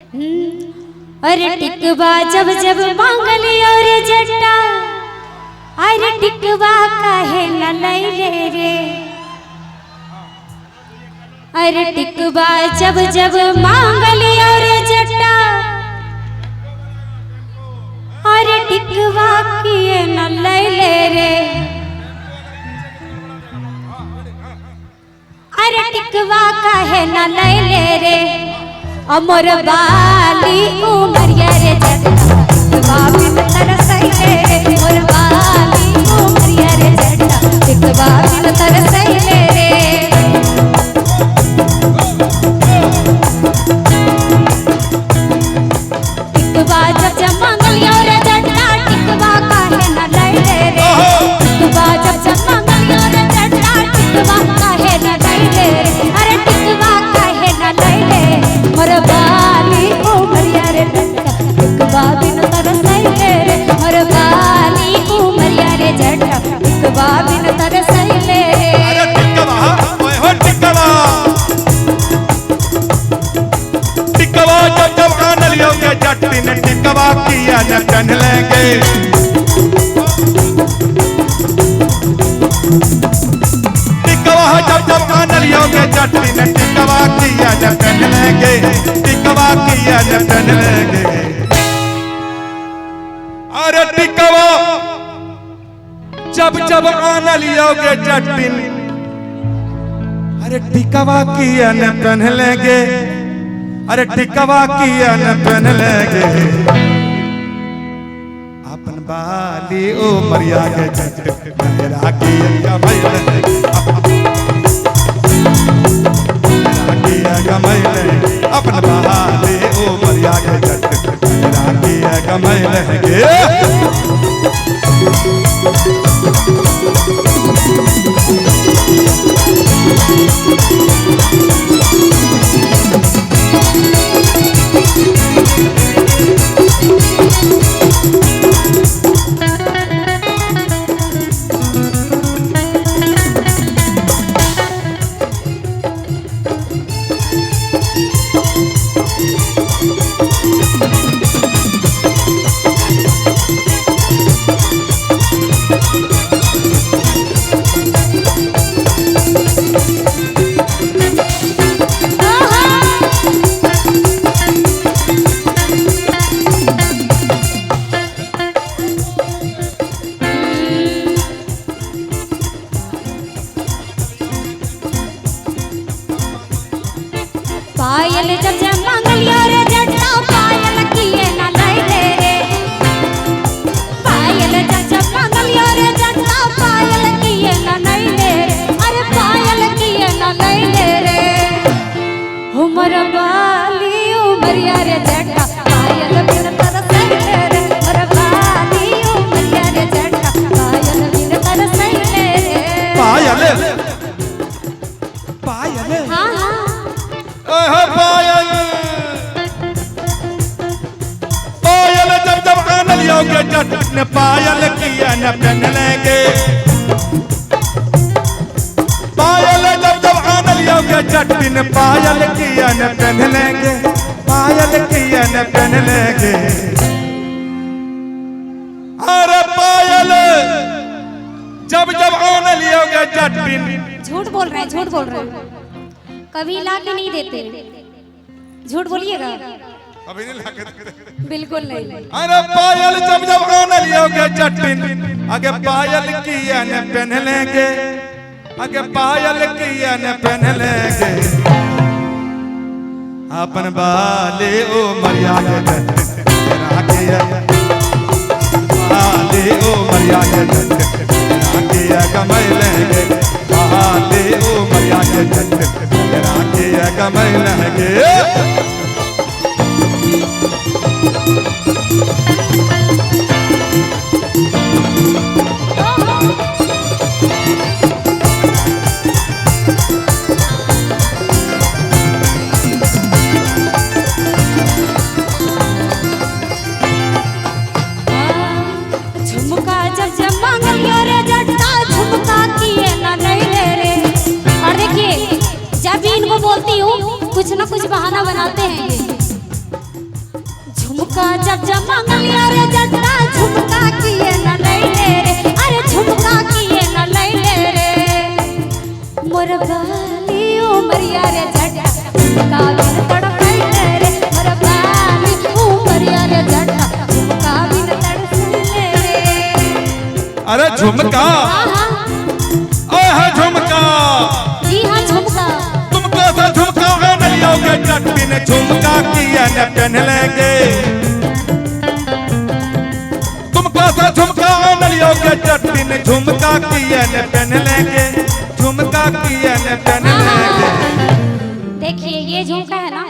अरे टिकवा जब जब मांगली और जट्टा, अरे टिकवा काहे न लैले रे। अरे टिकवा जब जब मांगली और जट्टा, अरे टिकवा किए न लैले रे। अरे टिकवा काहे न लैले रे। अमर बाली उमरिया रे जट्टा, टिकवा बिन तरसैले रे। मोर बाली उमरिया रे जट्टा, टिकवा बिन तरसैले रे। टिकवा जब जब मांगलिया रे जट्टा, टिकवा काहे न लैले रे। टिकवा जब जब मांगलिया रे जट्टा, टिकवा काहे न लैले रे। अरे टिकवा काहे न लैले। मोर बाली उमरिया रे जट्टा, टिकवा बिन तरसैले रे। मोर बाली उमरिया रे जट्टा, टिकवा बिन तरसैले रे। अरे टिकवा ओए हो टिकवा, टिकवा जब जब आन लियोगे जट्टी ने टिकवा किया न पहन लेंगे। टिकवा जब जब आन लियोगे जट्टी ने टिकवा किया न पहन लेंगे। टिकवा किया न पहन लेंगे। अरे टिकवा जब जब आन लियोगे जट्टी, अरे टिकवा किया न पहन लेंगे। अरे टिकवा किया न पहन लेंगे। अपन बाली उमरिया के जट मेरा किया मैंने, अपन बाली उमरिया के जट मेरा किया मैंने। पायल जब जब मांगलिया रे जट्टा, पायल किए न लैले रे। पायल जब जब मांगलिया रे जट्टा, पायल किए न लैले रे। अरे पायल किए न लैले रे। हमर बाली उमरिया रे जट्टा, पायल बिन तरसैले रे। हमर बाली उमरिया रे जट्टा, पायल बिन तरसैले रे। पायल पायल हाँ हाँ पायल, पायल जब जब आन लियोगे जट ने पायल किया न पहन लेंगे। पायल जब जब आन लियोगे जट ने पायल किया न पहन लेंगे। पायल किया न पहन लेंगे। अरे पायल जब जब आन लियोगे जट, झूठ बोल रहे हैं, झूठ बोल रहे हैं। कभी ला के नहीं देते, झूठ बोलिएगा। अभी नहीं लाके देते, बिल्कुल नहीं। अरे पायल जब जब आन लियोगे जटिन, आगे पायल किया न पहन लेंगे। आगे पायल किया न पहन लेंगे। अपन बाले उमरिया के जटिन मेरा किया, बाले उमरिया के जटिन मेरा किया कमाई लेंगे। बाले उमरिया के जटिन मेरा किया कमाई लेंगे। झुमका जब जब मांगलियो रे जट्टा, झुमका किए ना लैले रे। और देखिए जब भी इनको बोलती हूँ कुछ ना कुछ बहाना बनाते हैं ये। झुमका जब जब मंगलिया रे जट्टा झुमका किए न लैले रे अरे झुमका किए न लैले रे मोर बाली उमरिया रे जट्टा झुमका बिन तड़पैले रे मोर बाली उमरिया रे जट्टा झुमका बिन तड़पैले रे अरे झुमका ओह झुमका जी हाँ झुमका तुमको तो झुमका नलियों के चट्टी ने झुमका किया न पहन लेंगे तुमको तो झुमका नलियों के चट्टी ने झुमका किया न पहन लेंगे झुमका किया न पहन लेंगे। देखिए ये झुमका है ना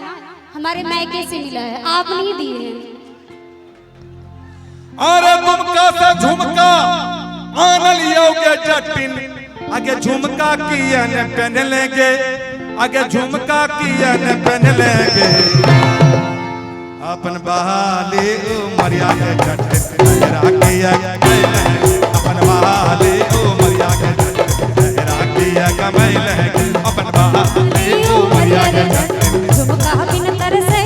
हमारे मायके से मिला है आप नहीं दिए हैं। अरे तुमको तो झुमका नलियों के चट्टी आगे झुमका किया न पहन लेंगे आगे झुमका किया न पहन लेंगे अपन बहाली उमरिया के जट्टी लहरा किया अपन बहाली उमरिया के जट्टी लहरा किया कमाई लेंगे अपन बहाली उमरिया के जट्टी झुमका बिन तरसे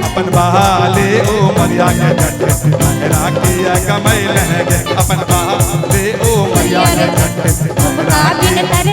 अपन बहाली उमरिया के जट्टी लहरा किया कमाई लेंगे अपन बहाली उमरिया के जट्टी झुमका बिन तरसे